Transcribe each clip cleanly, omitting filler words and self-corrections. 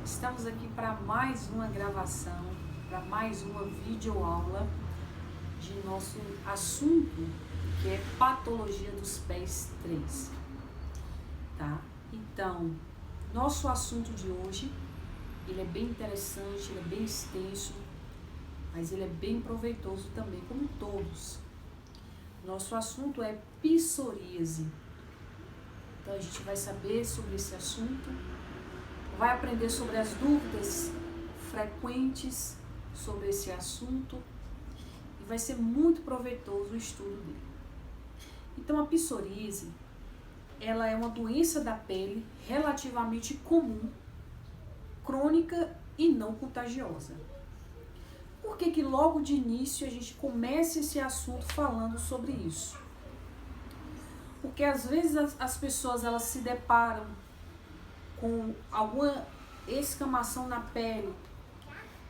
Estamos aqui para mais uma gravação, para mais uma videoaula de nosso assunto, que é patologia dos pés 3, tá? Então, nosso assunto de hoje, ele é bem interessante, ele é bem extenso, mas ele é bem proveitoso também, como todos. Nosso assunto é psoríase. Então, a gente vai saber sobre esse assunto, vai aprender sobre as dúvidas frequentes sobre esse assunto e vai ser muito proveitoso o estudo dele. Então, a psoríase, ela é uma doença da pele relativamente comum, crônica e não contagiosa. Por que logo de início a gente começa esse assunto falando sobre isso? Porque às vezes as pessoas elas se deparam com alguma escamação na pele,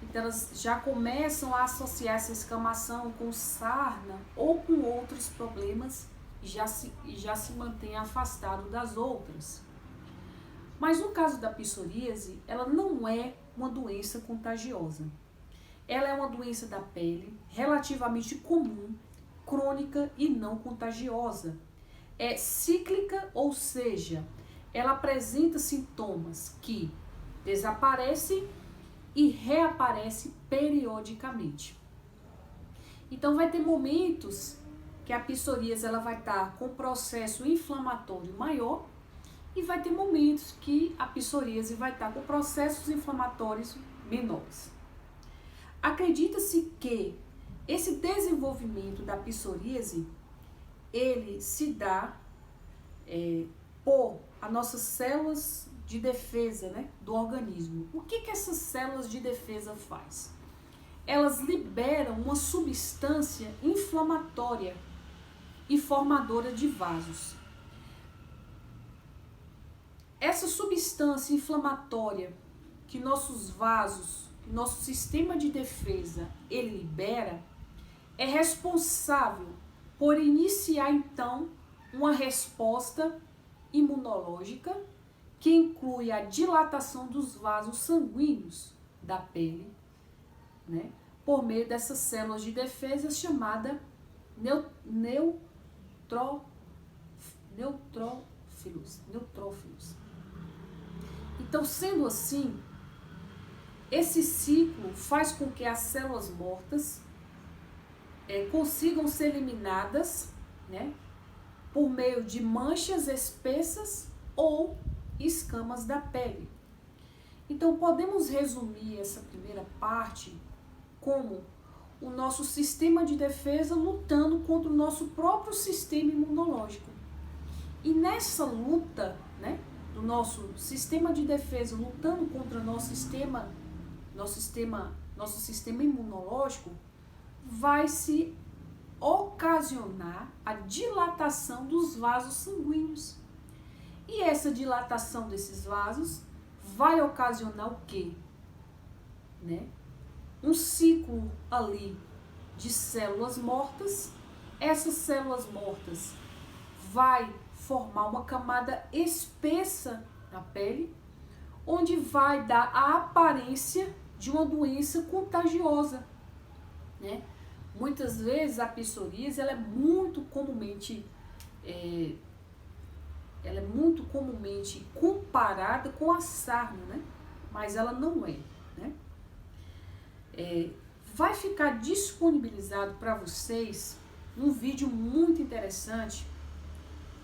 então elas já começam a associar essa escamação com sarna ou com outros problemas e já se mantém afastado das outras. Mas no caso da psoríase, ela não é uma doença contagiosa. Ela é uma doença da pele relativamente comum, crônica e não contagiosa. É cíclica, ou seja, ela apresenta sintomas que desaparecem e reaparecem periodicamente. Então vai ter momentos que a psoríase ela vai estar com processo inflamatório maior e vai ter momentos que a psoríase vai estar com processos inflamatórios menores. Acredita-se que esse desenvolvimento da psoríase ele se dá por as nossas células de defesa, né, do organismo. O que essas células de defesa faz? Elas liberam uma substância inflamatória e formadora de vasos. Essa substância inflamatória que nossos vasos, nosso sistema de defesa, ele libera, é responsável por iniciar então uma resposta imunológica que inclui a dilatação dos vasos sanguíneos da pele, né, por meio dessas células de defesa chamada neutrófilos. Então, sendo assim, esse ciclo faz com que as células mortas consigam ser eliminadas, né, por meio de manchas espessas ou escamas da pele. Então, podemos resumir essa primeira parte como o nosso sistema de defesa lutando contra o nosso próprio sistema imunológico. E nessa luta, né, do nosso sistema de defesa lutando contra o nosso sistema imunológico, vai se ocasionar a dilatação dos vasos sanguíneos. E essa dilatação desses vasos vai ocasionar o quê? Né? Um ciclo ali de células mortas. Essas células mortas vai formar uma camada espessa na pele, onde vai dar a aparência de uma doença contagiosa, né? Muitas vezes a psoríase ela é muito comumente comparada com a sarna, né? Mas ela não é, né? Vai ficar disponibilizado para vocês um vídeo muito interessante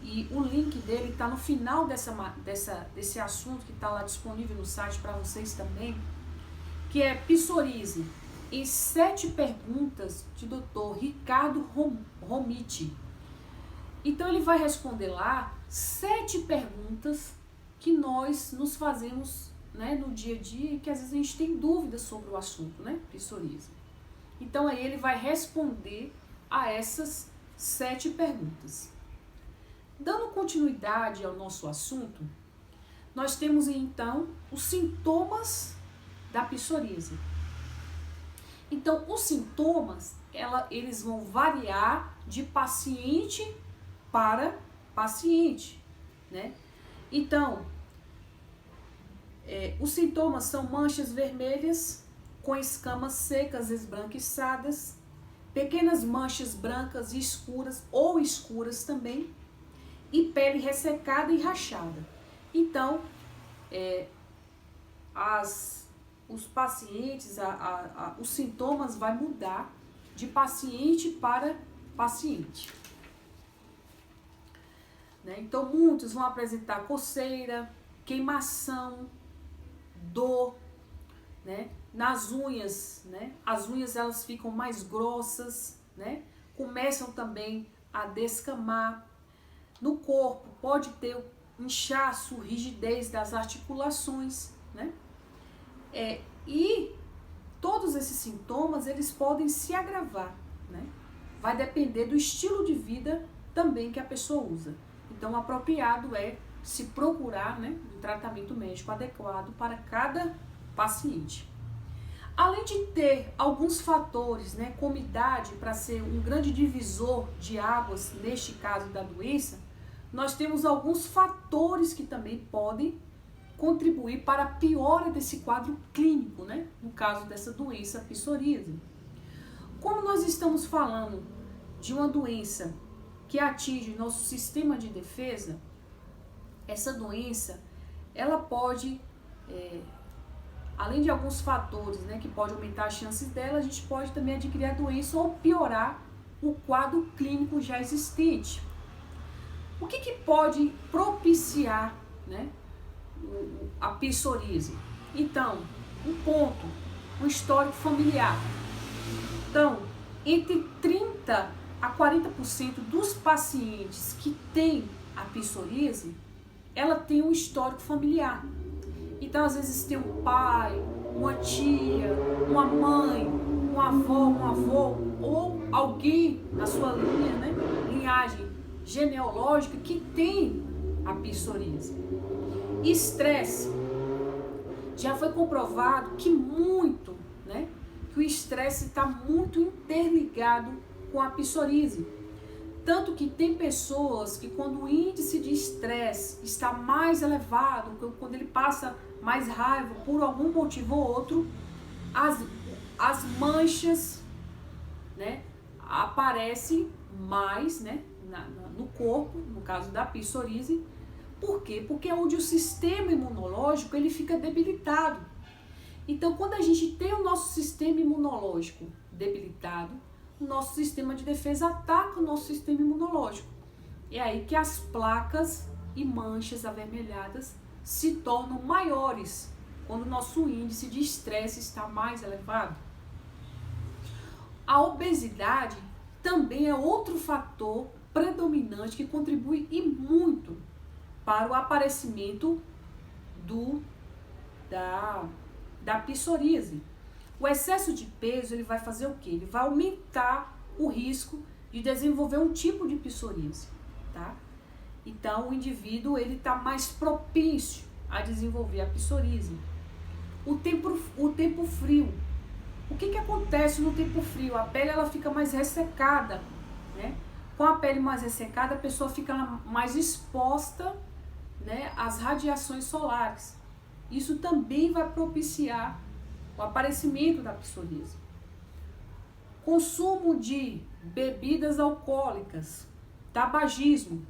e o link dele está no final desse assunto que está lá disponível no site para vocês também, que é psoríase em 7 perguntas de Dr. Ricardo Romiti. Então ele vai responder lá 7 perguntas que nós nos fazemos, né, no dia a dia e que às vezes a gente tem dúvidas sobre o assunto, né, psoríase. Então aí ele vai responder a essas 7 perguntas. Dando continuidade ao nosso assunto, nós temos então os sintomas da psoríase. Então, os sintomas, eles vão variar de paciente para paciente, né? Então, Os sintomas são manchas vermelhas com escamas secas esbranquiçadas, pequenas manchas brancas e escuras ou escuras também, e pele ressecada e rachada. Então, os pacientes, os sintomas vai mudar de paciente para paciente. Né? Então, muitos vão apresentar coceira, queimação, dor, né? Nas unhas, né? As unhas elas ficam mais grossas, né? Começam também a descamar. No corpo pode ter inchaço, rigidez das articulações, né? E todos esses sintomas eles podem se agravar, né? Vai depender do estilo de vida também que a pessoa usa. Então, o apropriado é se procurar, né, um tratamento médico adequado para cada paciente. Além de ter alguns fatores, né, como idade, para ser um grande divisor de águas, neste caso da doença, nós temos alguns fatores que também podem contribuir para a piora desse quadro clínico, né, no caso dessa doença psoríase. Como nós estamos falando de uma doença que atinge nosso sistema de defesa, essa doença, ela pode, além de alguns fatores, né, que pode aumentar as chances dela, a gente pode também adquirir a doença ou piorar o quadro clínico já existente. O que pode propiciar, né, a psoríase? Então, um histórico familiar. Então, entre 30 a 40% dos pacientes que têm a psoríase, ela tem um histórico familiar. Então, às vezes tem um pai, uma tia, uma mãe, uma avó, um avô, ou alguém na sua linha, né, linhagem genealógica que tem a psoríase. Estresse. Já foi comprovado que que o estresse está muito interligado com a psoríase. Tanto que tem pessoas que quando o índice de estresse está mais elevado, quando ele passa mais raiva por algum motivo ou outro, as manchas, né, aparecem mais, né, no corpo, no caso da psoríase. Por quê? Porque é onde o sistema imunológico ele fica debilitado. Então, quando a gente tem o nosso sistema imunológico debilitado, o nosso sistema de defesa ataca o nosso sistema imunológico. É aí que as placas e manchas avermelhadas se tornam maiores, quando o nosso índice de estresse está mais elevado. A obesidade também é outro fator predominante que contribui e muito para o aparecimento da psoríase. O excesso de peso ele vai fazer o quê? Ele vai aumentar o risco de desenvolver um tipo de psoríase, tá? Então o indivíduo ele está mais propício a desenvolver a psoríase. O tempo frio. O que acontece no tempo frio? A pele ela fica mais ressecada, né? Com a pele mais ressecada, a pessoa fica mais exposta, né, às radiações solares. Isso também vai propiciar o aparecimento da psoríase. Consumo de bebidas alcoólicas, tabagismo,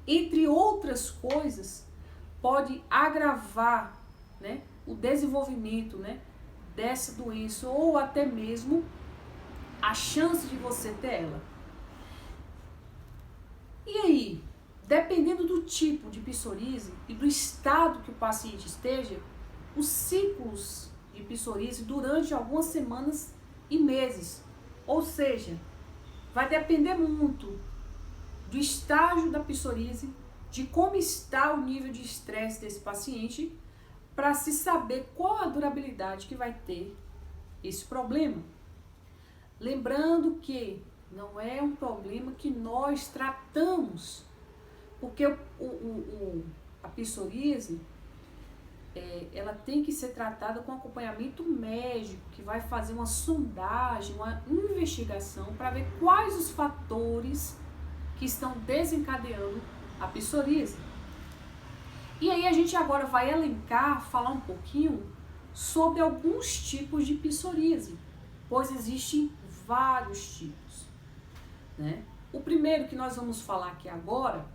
entre outras coisas, pode agravar, né, o desenvolvimento, né, dessa doença ou até mesmo a chance de você ter ela. E aí, dependendo do tipo de psoríase e do estado que o paciente esteja, os ciclos de psoríase durante algumas semanas e meses. Ou seja, vai depender muito do estágio da psoríase, de como está o nível de estresse desse paciente, para se saber qual a durabilidade que vai ter esse problema. Lembrando que não é um problema que nós tratamos, porque a psoríase, ela tem que ser tratada com acompanhamento médico, que vai fazer uma sondagem, uma investigação para ver quais os fatores que estão desencadeando a psoríase. E aí a gente agora vai elencar, falar um pouquinho sobre alguns tipos de psoríase, pois existem vários tipos, né? O primeiro que nós vamos falar aqui agora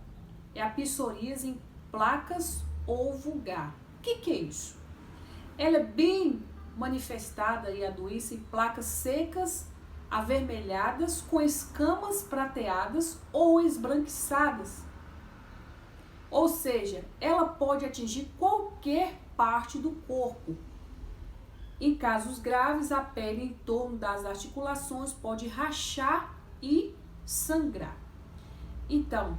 é a psoríase em placas ou vulgar. O que é isso? Ela é bem manifestada e a doença em placas secas, avermelhadas, com escamas prateadas ou esbranquiçadas. Ou seja, ela pode atingir qualquer parte do corpo. Em casos graves, a pele em torno das articulações pode rachar e sangrar. Então,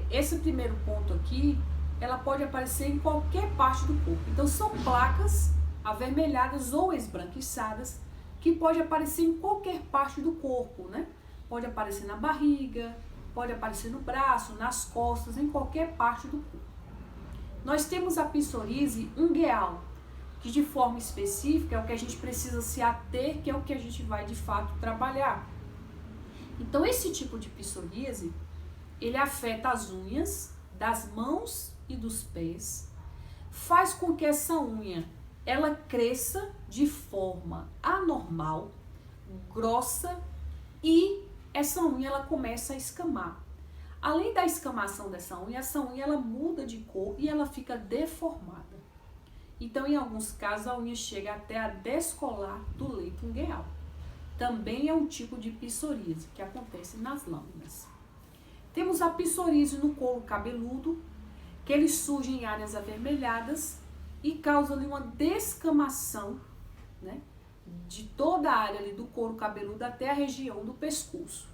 esse primeiro ponto aqui, ela pode aparecer em qualquer parte do corpo. Então, são placas avermelhadas ou esbranquiçadas que pode aparecer em qualquer parte do corpo, né? Pode aparecer na barriga, pode aparecer no braço, nas costas, em qualquer parte do corpo. Nós temos a psoríase ungueal, que de forma específica é o que a gente precisa se ater, que é o que a gente vai de fato trabalhar. Então, esse tipo de psoríase, ele afeta as unhas das mãos e dos pés, faz com que essa unha ela cresça de forma anormal, grossa, e essa unha ela começa a escamar. Além da escamação dessa unha, essa unha ela muda de cor e ela fica deformada. Então, em alguns casos, a unha chega até a descolar do leito ungueal. Também é um tipo de psoríase que acontece nas lâminas. Temos a psoríase no couro cabeludo, que ele surge em áreas avermelhadas e causa ali uma descamação, né, de toda a área ali do couro cabeludo até a região do pescoço.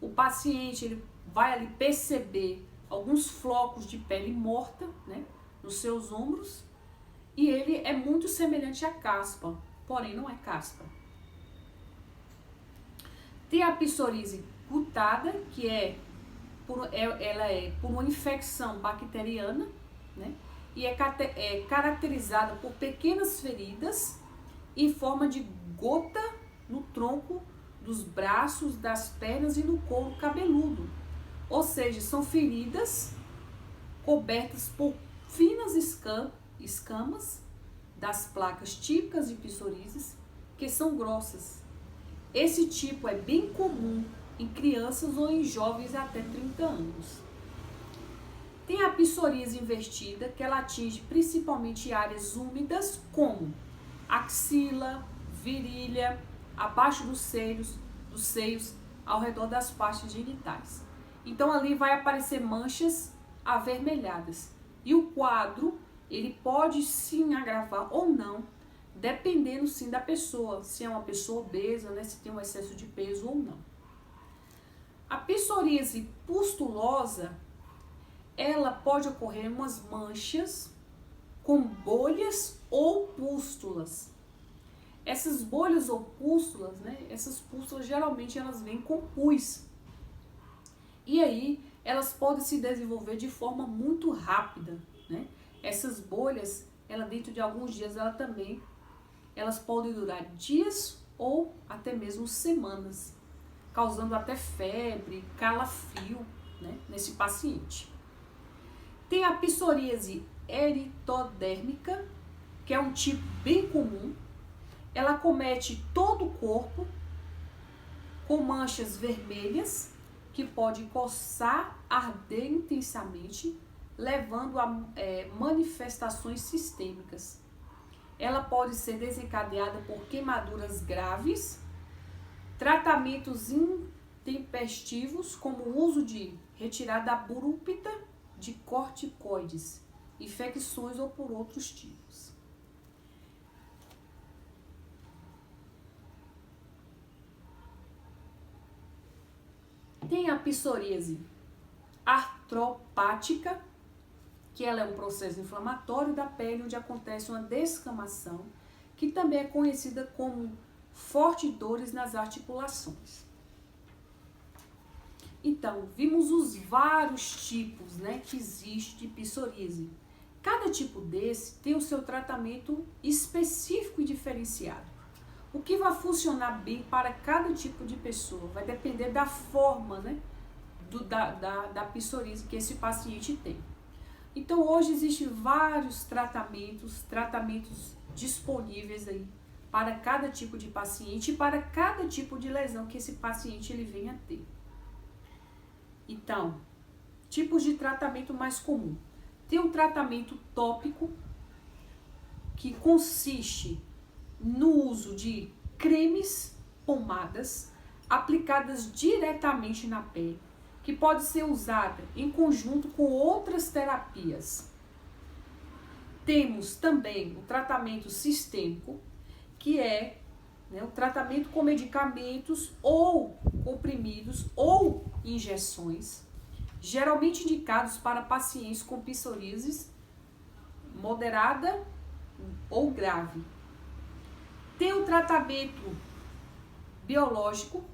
O paciente ele vai ali perceber alguns flocos de pele morta, né, nos seus ombros, e ele é muito semelhante à caspa, porém não é caspa. Tem a psoríase cutada, que ela é por uma infecção bacteriana, né? E é caracterizada por pequenas feridas em forma de gota no tronco dos braços, das pernas e no couro cabeludo. Ou seja, são feridas cobertas por finas escamas das placas típicas de psoríase, que são grossas. Esse tipo é bem comum em crianças ou em jovens até 30 anos. Tem a psoríase invertida, que ela atinge principalmente áreas úmidas como axila, virilha, abaixo dos seios, ao redor das partes genitais. Então ali vai aparecer manchas avermelhadas. E o quadro, ele pode sim agravar ou não, dependendo sim da pessoa, se é uma pessoa obesa, né, se tem um excesso de peso ou não. A psoríase pustulosa, ela pode ocorrer em umas manchas com bolhas ou pústulas. Essas bolhas ou pústulas, né, essas pústulas geralmente elas vêm com pus. E aí elas podem se desenvolver de forma muito rápida, né? Essas bolhas, ela dentro de alguns dias elas podem durar dias ou até mesmo semanas, causando até febre, calafrio, né, nesse paciente. Tem a psoríase eritodérmica, que é um tipo bem comum. Ela acomete todo o corpo, com manchas vermelhas, que pode coçar, arder intensamente, levando a manifestações sistêmicas. Ela pode ser desencadeada por queimaduras graves, tratamentos intempestivos, como o uso de retirada abrupta de corticoides, infecções ou por outros tipos. Tem a psoríase artropática, que ela é um processo inflamatório da pele onde acontece uma descamação, que também é conhecida como fortes dores nas articulações. Então, vimos os vários tipos, né, que existe de psoríase. Cada tipo desse tem o seu tratamento específico e diferenciado. O que vai funcionar bem para cada tipo de pessoa vai depender da forma, né, da psoríase que esse paciente tem. Então hoje existem vários tratamentos disponíveis aí para cada tipo de paciente e para cada tipo de lesão que esse paciente ele venha a ter. Então, tipos de tratamento mais comum. Tem um tratamento tópico que consiste no uso de cremes, pomadas aplicadas diretamente na pele, que pode ser usada em conjunto com outras terapias. Temos também o tratamento sistêmico, que é o tratamento com medicamentos ou comprimidos ou injeções, geralmente indicados para pacientes com psoríase moderada ou grave. Tem o tratamento biológico,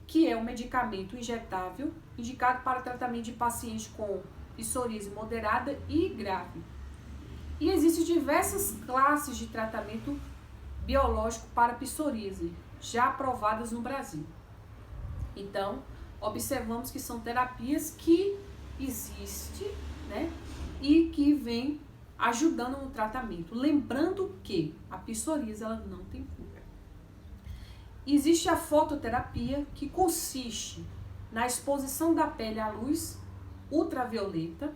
que é um medicamento injetável, indicado para tratamento de pacientes com psoríase moderada e grave. E existem diversas classes de tratamento biológico para psoríase, já aprovadas no Brasil. Então, observamos que são terapias que existem, e que vêm ajudando no tratamento. Lembrando que a psoríase ela não tem cura. Existe a fototerapia, que consiste na exposição da pele à luz ultravioleta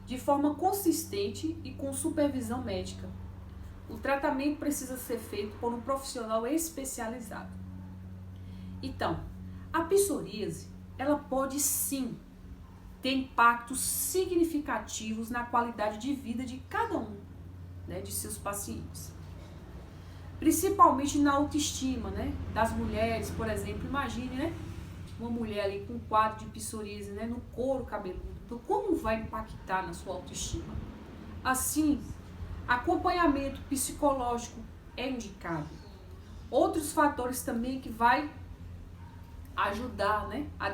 de forma consistente e com supervisão médica. O tratamento precisa ser feito por um profissional especializado. Então, a psoríase, ela pode sim ter impactos significativos na qualidade de vida de cada um, de seus pacientes. Principalmente na autoestima, das mulheres, por exemplo. Imagine, uma mulher ali com um quadro de psoríase, no couro cabeludo. Então, como vai impactar na sua autoestima? Assim, acompanhamento psicológico é indicado. Outros fatores também que vai ajudar, a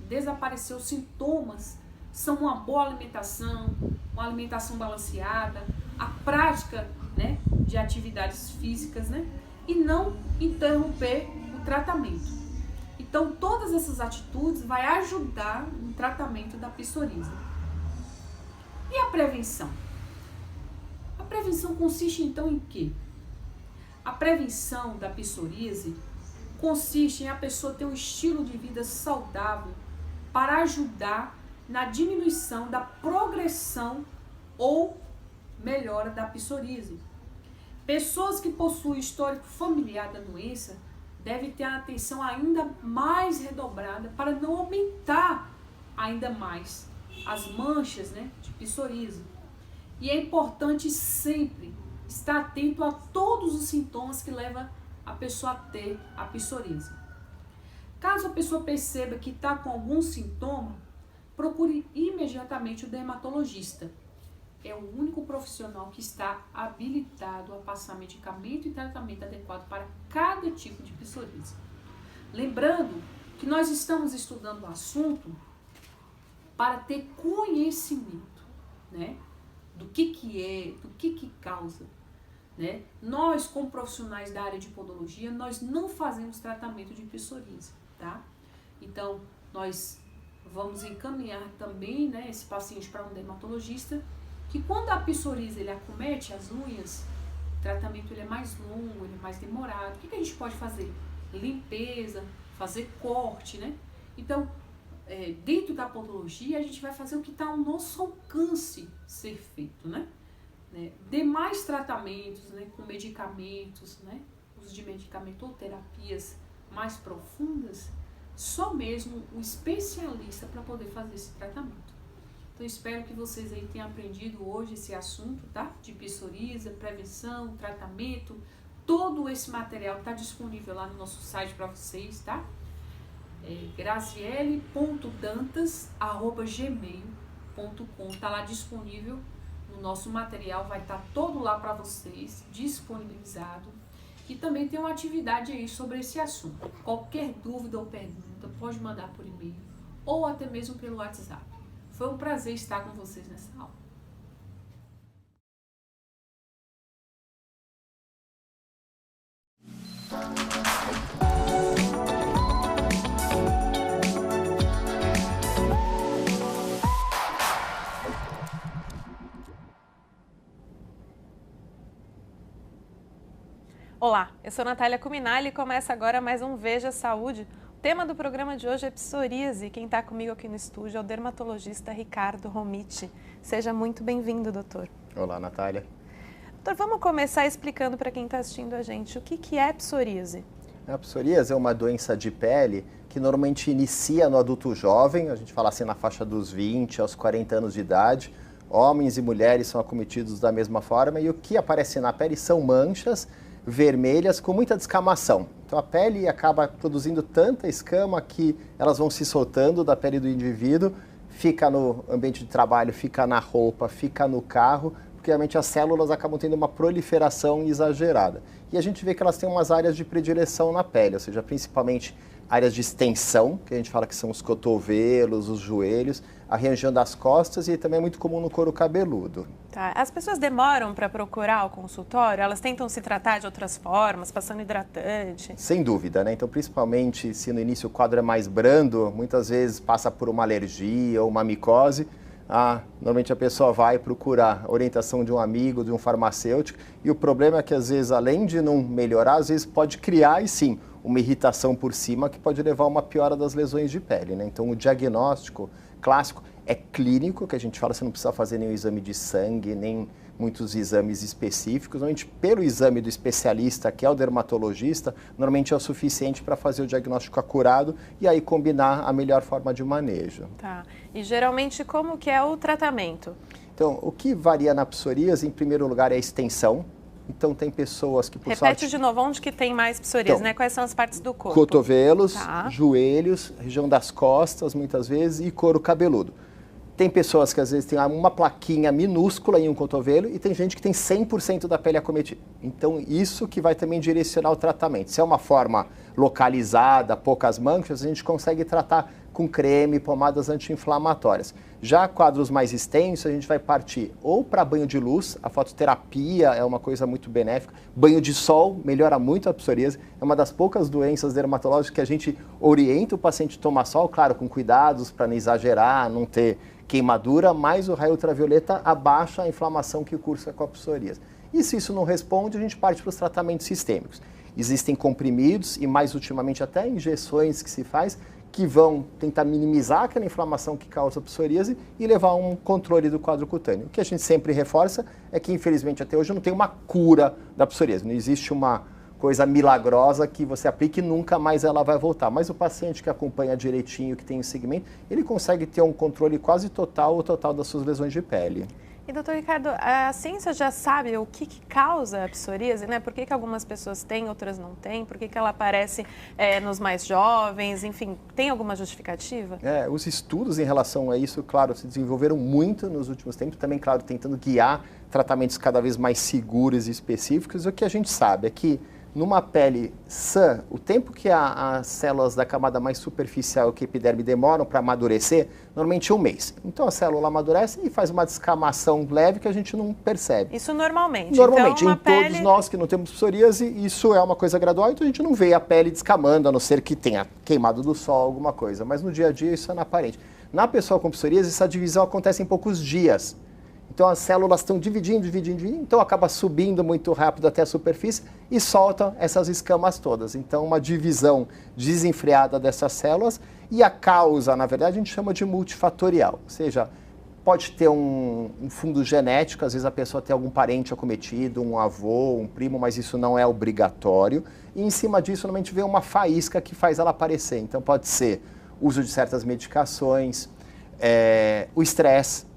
desaparecer os sintomas são uma boa alimentação, uma alimentação balanceada, a prática, de atividades físicas, e não interromper o tratamento. Então, todas essas atitudes vai ajudar no tratamento da psoríase. E a prevenção? A prevenção consiste então em quê? A prevenção da psoríase consiste em a pessoa ter um estilo de vida saudável para ajudar na diminuição da progressão ou melhora da psoríase. Pessoas que possuem histórico familiar da doença devem ter a atenção ainda mais redobrada para não aumentar ainda mais as manchas, de psoríase. E é importante sempre estar atento a todos os sintomas que levam a pessoa a ter a psoríase. Caso a pessoa perceba que está com algum sintoma, procure imediatamente o dermatologista. É o único profissional que está habilitado a passar medicamento e tratamento adequado para cada tipo de psoríase. Lembrando que nós estamos estudando o assunto para ter conhecimento, do que é, do que causa. Nós, como profissionais da área de podologia, nós não fazemos tratamento de psoríase, tá? Então, nós vamos encaminhar também, esse paciente para um dermatologista, que quando a psoríase ele acomete as unhas, o tratamento ele é mais longo, ele é mais demorado. O que a gente pode fazer? Limpeza, fazer corte, Então, dentro da podologia, a gente vai fazer o que está ao nosso alcance ser feito, Demais tratamentos, com medicamentos, uso de medicamento ou terapias mais profundas, só mesmo um especialista para poder fazer esse tratamento. Então, espero que vocês aí tenham aprendido hoje esse assunto, tá? De psoríase, prevenção, tratamento. Todo esse material está disponível lá no nosso site para vocês, tá? graziele.dantas@gmail.com. Está lá disponível. O nosso material vai estar todo lá para vocês, disponibilizado. E também tem uma atividade aí sobre esse assunto. Qualquer dúvida ou pergunta, pode mandar por e-mail ou até mesmo pelo WhatsApp. Foi um prazer estar com vocês nessa aula. Olá, eu sou Natália Cuminali e começa agora mais um Veja Saúde. O tema do programa de hoje é psoríase e quem está comigo aqui no estúdio é o dermatologista Ricardo Romiti. Seja muito bem-vindo, doutor. Olá, Natália. Doutor, vamos começar explicando para quem está assistindo a gente o que é psoríase. A psoríase é uma doença de pele que normalmente inicia no adulto jovem, a gente fala assim na faixa dos 20 aos 40 anos de idade. Homens e mulheres são acometidos da mesma forma e o que aparece na pele são manchas vermelhas com muita descamação. Então a pele acaba produzindo tanta escama que elas vão se soltando da pele do indivíduo, fica no ambiente de trabalho, fica na roupa, fica no carro, porque realmente as células acabam tendo uma proliferação exagerada. E a gente vê que elas têm umas áreas de predileção na pele, ou seja, principalmente áreas de extensão, que a gente fala que são os cotovelos, os joelhos, a região das costas e também é muito comum no couro cabeludo. Tá. As pessoas demoram para procurar o consultório? Elas tentam se tratar de outras formas, passando hidratante? Sem dúvida, né? Então, principalmente se no início o quadro é mais brando, muitas vezes passa por uma alergia ou uma micose, normalmente a pessoa vai procurar orientação de um amigo, de um farmacêutico, e o problema é que às vezes, além de não melhorar, às vezes pode criar, e sim, uma irritação por cima que pode levar a uma piora das lesões de pele, né? Então, o diagnóstico clássico é clínico, que a gente fala, você não precisa fazer nenhum exame de sangue, nem muitos exames específicos. Normalmente, pelo exame do especialista, que é o dermatologista, normalmente é o suficiente para fazer o diagnóstico acurado e aí combinar a melhor forma de manejo. Tá. E geralmente, como que é o tratamento? Então, o que varia na psoríase, em primeiro lugar, é a extensão. Então, tem pessoas que, por Repete sorte... de novo, onde que tem mais psoríase, então, né? Quais são as partes do corpo? Cotovelos, tá. Joelhos, região das costas, muitas vezes, e couro cabeludo. Tem pessoas que às vezes têm uma plaquinha minúscula em um cotovelo e tem gente que tem 100% da pele acometida. Então, isso que vai também direcionar o tratamento. Se é uma forma localizada, poucas manchas, a gente consegue tratar com creme, pomadas anti-inflamatórias. Já quadros mais extensos, a gente vai partir ou para banho de luz, a fototerapia é uma coisa muito benéfica, banho de sol melhora muito a psoríase, é uma das poucas doenças dermatológicas que a gente orienta o paciente a tomar sol, claro, com cuidados para não exagerar, não ter queimadura, mas o raio ultravioleta abaixa a inflamação que cursa com a psoríase. E se isso não responde, a gente parte para os tratamentos sistêmicos. Existem comprimidos e mais ultimamente até injeções que se faz que vão tentar minimizar aquela inflamação que causa a psoríase e levar a um controle do quadro cutâneo. O que a gente sempre reforça é que, infelizmente, até hoje não tem uma cura da psoríase. Não existe uma coisa milagrosa que você aplique e nunca mais ela vai voltar. Mas o paciente que acompanha direitinho, que tem o segmento, ele consegue ter um controle quase total ou total das suas lesões de pele. E, doutor Ricardo, a ciência já sabe o que causa a psoríase, né? Por que algumas pessoas têm, outras não têm? Por que ela aparece nos mais jovens? Enfim, tem alguma justificativa? Os estudos em relação a isso, claro, se desenvolveram muito nos últimos tempos, também, claro, tentando guiar tratamentos cada vez mais seguros e específicos. O que a gente sabe é que numa pele sã, o tempo que as células da camada mais superficial, que a epiderme, demoram para amadurecer, normalmente é 1 mês. Então a célula amadurece e faz uma descamação leve que a gente não percebe. Isso normalmente? Normalmente, então, em todos nós que não temos psoríase, isso é uma coisa gradual, então a gente não vê a pele descamando, a não ser que tenha queimado do sol, alguma coisa. Mas no dia a dia isso é inaparente. Na pessoa com psoríase, essa divisão acontece em poucos dias. Então as células estão dividindo, então acaba subindo muito rápido até a superfície e solta essas escamas todas. Então uma divisão desenfreada dessas células e a causa, na verdade, a gente chama de multifatorial. Ou seja, pode ter um fundo genético, às vezes a pessoa tem algum parente acometido, um avô, um primo, mas isso não é obrigatório. E em cima disso, normalmente vem uma faísca que faz ela aparecer. Então pode ser uso de certas medicações, o estresse,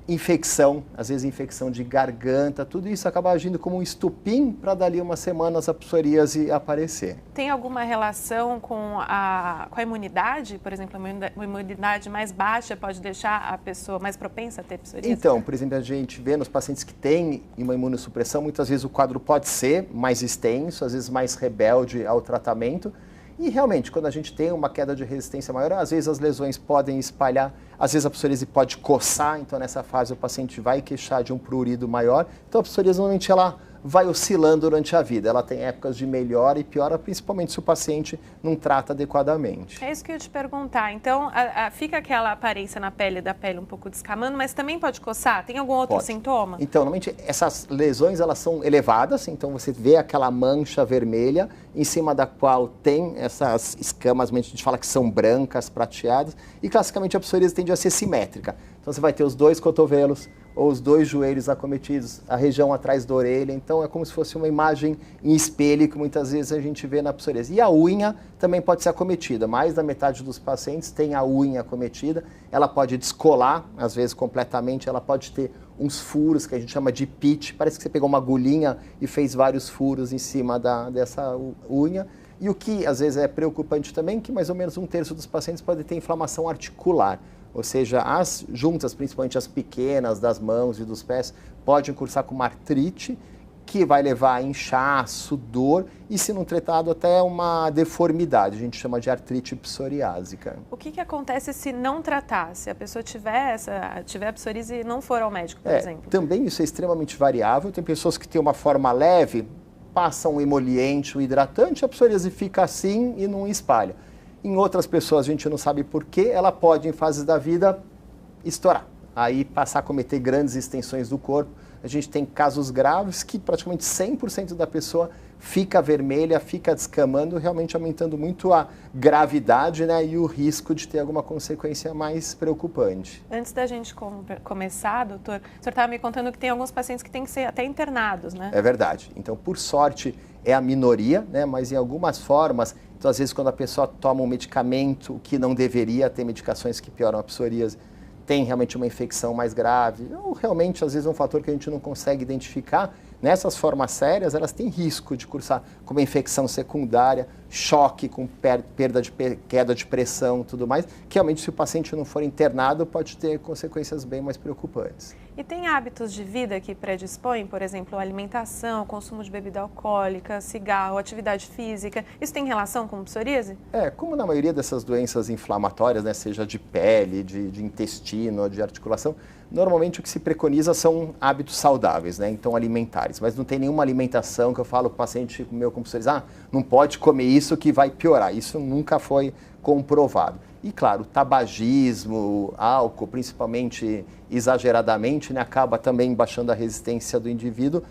infecção, às vezes infecção de garganta, tudo isso acaba agindo como um estupim para dali umas semanas a psoríase aparecer. Tem alguma relação com a imunidade? Por exemplo, uma imunidade mais baixa pode deixar a pessoa mais propensa a ter psoríase? Então, por exemplo, a gente vê nos pacientes que têm uma imunossupressão, muitas vezes o quadro pode ser mais extenso, às vezes mais rebelde ao tratamento. E realmente, quando a gente tem uma queda de resistência maior, às vezes as lesões podem espalhar, às vezes a psoríase pode coçar, então nessa fase o paciente vai queixar de um prurido maior. Então a psoríase normalmente ela vai oscilando durante a vida. Ela tem épocas de melhora e piora, principalmente se o paciente não trata adequadamente. É isso que eu ia te perguntar. Então, fica aquela aparência na pele, da pele um pouco descamando, mas também pode coçar? Tem algum outro sintoma? Então, normalmente essas lesões elas são elevadas, então você vê aquela mancha vermelha em cima da qual tem essas escamas, a gente fala que são brancas, prateadas, e classicamente a psoríase tende a ser simétrica. Então você vai ter os 2 cotovelos ou os 2 joelhos acometidos, a região atrás da orelha, então é como se fosse uma imagem em espelho que muitas vezes a gente vê na psoríase. E a unha também pode ser acometida, mais da metade dos pacientes tem a unha acometida, ela pode descolar, às vezes completamente, ela pode ter uns furos que a gente chama de pitch, parece que você pegou uma agulhinha e fez vários furos em cima dessa unha. E o que às vezes é preocupante também, que mais ou menos 1/3 dos pacientes podem ter inflamação articular. Ou seja, as juntas, principalmente as pequenas, das mãos e dos pés, podem cursar com uma artrite, que vai levar a inchaço, dor e, se não tratado, até uma deformidade. A gente chama de artrite psoriásica. O que acontece se não tratar? Se a pessoa tiver a psoríase e não for ao médico, por exemplo? Também isso é extremamente variável. Tem pessoas que têm uma forma leve, passam um emoliente, um hidratante, a psoríase fica assim e não espalha. Em outras pessoas, a gente não sabe por que, ela pode, em fases da vida, estourar. Aí passar a cometer grandes extensões do corpo. A gente tem casos graves que praticamente 100% da pessoa fica vermelha, fica descamando, realmente aumentando muito a gravidade, né, e o risco de ter alguma consequência mais preocupante. Antes da gente começar, doutor, o senhor estava me contando que tem alguns pacientes que têm que ser até internados, né? É verdade. Então, por sorte, é a minoria, né, mas em algumas formas, então às vezes quando a pessoa toma um medicamento que não deveria, ter medicações que pioram a psoríase, tem realmente uma infecção mais grave, ou realmente às vezes um fator que a gente não consegue identificar, nessas formas sérias elas têm risco de cursar com uma infecção secundária, choque com queda de pressão e tudo mais, que realmente se o paciente não for internado pode ter consequências bem mais preocupantes. E tem hábitos de vida que predispõem, por exemplo, alimentação, consumo de bebida alcoólica, cigarro, atividade física, isso tem relação com psoríase? Como na maioria dessas doenças inflamatórias, né, seja de pele, de intestino, de articulação, normalmente o que se preconiza são hábitos saudáveis, né, então alimentares, mas não tem nenhuma alimentação que eu falo para o paciente meu com psoríase, não pode comer isso que vai piorar, isso nunca foi comprovado. E claro, tabagismo, álcool, principalmente exageradamente, né, acaba também baixando a resistência do indivíduo,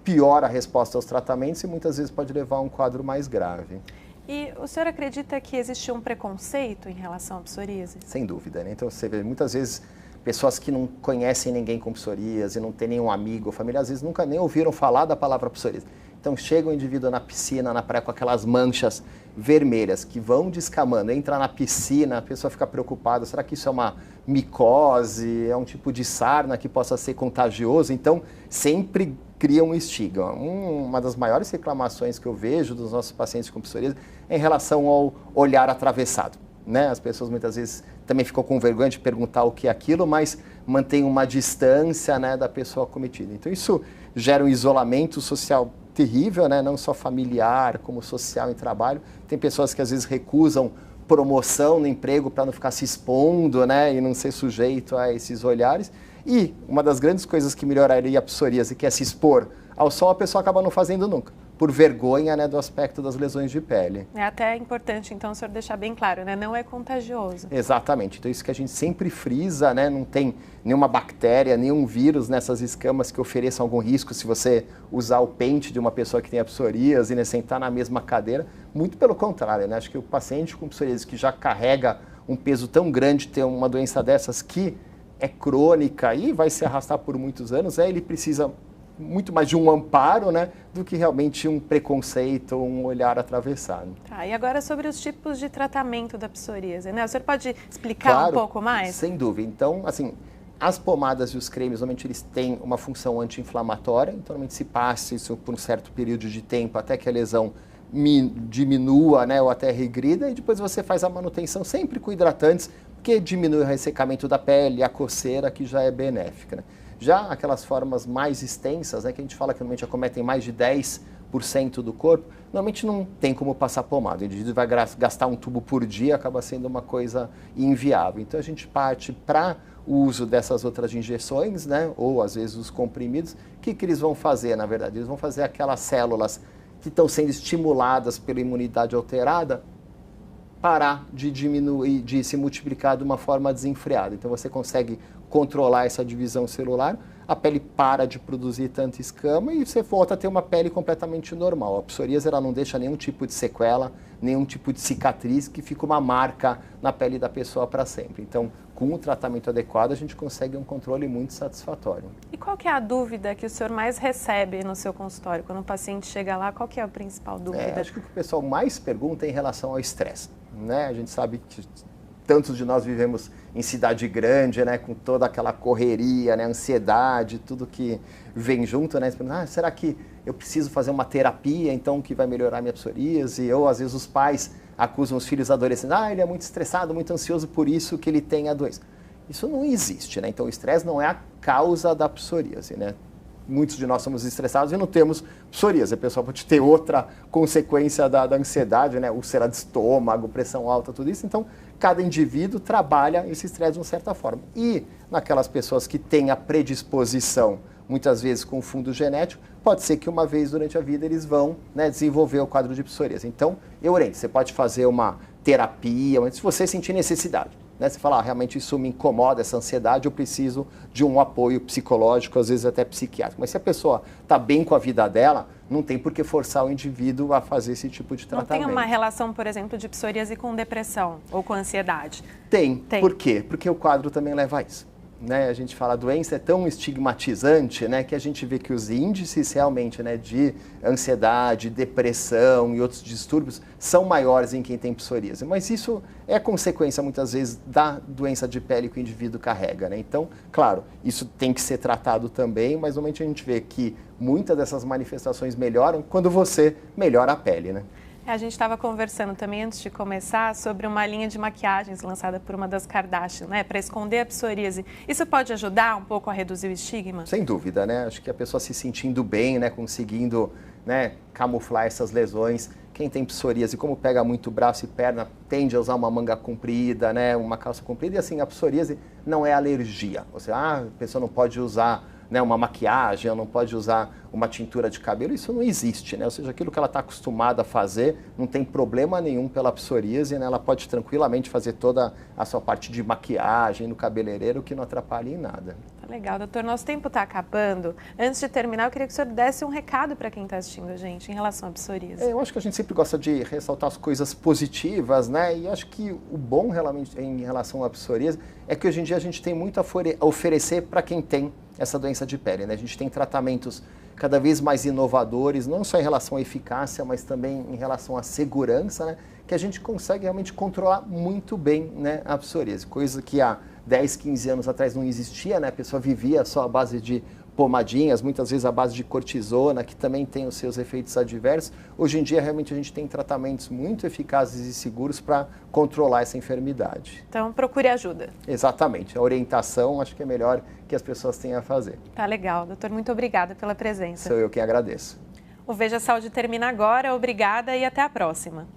piora a resposta aos tratamentos e muitas vezes pode levar a um quadro mais grave. E o senhor acredita que existe um preconceito em relação à psoríase? Sem dúvida, né? Então você vê muitas vezes pessoas que não conhecem ninguém com psoríase, não tem nenhum amigo ou família, às vezes nunca nem ouviram falar da palavra psoríase. Então chega o indivíduo na piscina, na praia, com aquelas manchas vermelhas que vão descamando, entra na piscina, a pessoa fica preocupada, será que isso é uma micose, é um tipo de sarna que possa ser contagioso? Então sempre cria um estigma. Uma das maiores reclamações que eu vejo dos nossos pacientes com psoríase é em relação ao olhar atravessado, né? As pessoas muitas vezes também ficam com vergonha de perguntar o que é aquilo, mas mantém uma distância, né, da pessoa acometida. Então isso gera um isolamento social terrível, né? Não só familiar, como social em trabalho. Tem pessoas que às vezes recusam promoção no emprego para não ficar se expondo, né, e não ser sujeito a esses olhares. E uma das grandes coisas que melhoraria a psoríase, que é se expor ao sol, a pessoa acaba não fazendo nunca, por vergonha, né, do aspecto das lesões de pele. É até importante, então, o senhor deixar bem claro, né? Não é contagioso. Exatamente. Então, isso que a gente sempre frisa, né? Não tem nenhuma bactéria, nenhum vírus nessas escamas que ofereçam algum risco se você usar o pente de uma pessoa que tem a psoríase, né, sentar na mesma cadeira. Muito pelo contrário, né? Acho que o paciente com psoríase que já carrega um peso tão grande, ter uma doença dessas que é crônica e vai se arrastar por muitos anos, ele precisa muito mais de um amparo, né, do que realmente um preconceito ou um olhar atravessado. Tá, e agora sobre os tipos de tratamento da psoríase, né? O senhor pode explicar um pouco mais? Sem dúvida. Então, assim, as pomadas e os cremes, normalmente eles têm uma função anti-inflamatória, então normalmente se passa isso por um certo período de tempo até que a lesão diminua, né, ou até regrida, e depois você faz a manutenção sempre com hidratantes, porque diminui o ressecamento da pele, a coceira, que já é benéfica, né? Já aquelas formas mais extensas, né, que a gente fala que normalmente acometem mais de 10 30% do corpo, normalmente não tem como passar pomada. O indivíduo vai gastar um tubo por dia, acaba sendo uma coisa inviável. Então a gente parte para o uso dessas outras injeções, né? Ou às vezes os comprimidos. O que eles vão fazer, na verdade? Eles vão fazer aquelas células que estão sendo estimuladas pela imunidade alterada parar de diminuir, de se multiplicar de uma forma desenfreada. Então você consegue controlar essa divisão celular, a pele para de produzir tanta escama e você volta a ter uma pele completamente normal. A psoríase ela não deixa nenhum tipo de sequela, nenhum tipo de cicatriz, que fica uma marca na pele da pessoa para sempre. Então, com o tratamento adequado, a gente consegue um controle muito satisfatório. E qual que é a dúvida que o senhor mais recebe no seu consultório? Quando o paciente chega lá, qual que é a principal dúvida? Acho que o que o pessoal mais pergunta é em relação ao estresse, né? A gente sabe que tantos de nós vivemos em cidade grande, né, com toda aquela correria, né, ansiedade, tudo que vem junto, né? Será que eu preciso fazer uma terapia, então, que vai melhorar a minha psoríase? Ou, às vezes, os pais acusam os filhos adolescentes, ele é muito estressado, muito ansioso, por isso que ele tem a doença. Isso não existe, né? Então, o estresse não é a causa da psoríase, né? Muitos de nós somos estressados e não temos psoríase. A pessoa pode ter outra consequência da ansiedade, né? Úlcera de estômago, pressão alta, tudo isso. Então, cada indivíduo trabalha esse estresse de uma certa forma. E naquelas pessoas que têm a predisposição, muitas vezes com fundo genético, pode ser que uma vez durante a vida eles vão, né, desenvolver o quadro de psoríase. Então, eu oriento, você pode fazer uma terapia, se você sentir necessidade. Né? Você fala, realmente isso me incomoda, essa ansiedade, eu preciso de um apoio psicológico, às vezes até psiquiátrico. Mas se a pessoa está bem com a vida dela, não tem por que forçar o indivíduo a fazer esse tipo de tratamento. Não tem uma relação, por exemplo, de psoríase com depressão ou com ansiedade? Tem. Por quê? Porque o quadro também leva a isso. Né? A gente fala, a doença é tão estigmatizante, né, que a gente vê que os índices realmente, né, de ansiedade, depressão e outros distúrbios são maiores em quem tem psoríase. Mas isso é consequência, muitas vezes, da doença de pele que o indivíduo carrega. Né? Então, claro, isso tem que ser tratado também, mas normalmente a gente vê que muitas dessas manifestações melhoram quando você melhora a pele. Né? A gente estava conversando também antes de começar sobre uma linha de maquiagens lançada por uma das Kardashian, né, para esconder a psoríase. Isso pode ajudar um pouco a reduzir o estigma? Sem dúvida, né? Acho que a pessoa se sentindo bem, né, conseguindo, né, camuflar essas lesões. Quem tem psoríase, como pega muito braço e perna, tende a usar uma manga comprida, né, uma calça comprida. E assim, a psoríase não é alergia. Ou seja, a pessoa não pode usar, né, uma maquiagem, não pode usar uma tintura de cabelo, isso não existe, né? Ou seja, aquilo que ela está acostumada a fazer, não tem problema nenhum pela psoríase, né? Ela pode tranquilamente fazer toda a sua parte de maquiagem no cabeleireiro, que não atrapalha em nada. Tá legal, doutor, nosso tempo está acabando. Antes de terminar, eu queria que o senhor desse um recado para quem está assistindo a gente em relação à psoríase. Eu acho que a gente sempre gosta de ressaltar as coisas positivas, né? E acho que o bom realmente em relação à psoríase é que hoje em dia a gente tem muito a oferecer para quem tem essa doença de pele, né? A gente tem tratamentos cada vez mais inovadores, não só em relação à eficácia, mas também em relação à segurança, né? Que a gente consegue realmente controlar muito bem, né, a psoríase, coisa que há 10, 15 anos atrás não existia, né? A pessoa vivia só à base de pomadinhas, muitas vezes à base de cortisona, que também tem os seus efeitos adversos. Hoje em dia, realmente, a gente tem tratamentos muito eficazes e seguros para controlar essa enfermidade. Então, procure ajuda. Exatamente. A orientação, acho que é melhor que as pessoas tenham a fazer. Tá legal. Doutor, muito obrigada pela presença. Sou eu quem agradeço. O Veja Saúde termina agora. Obrigada e até a próxima.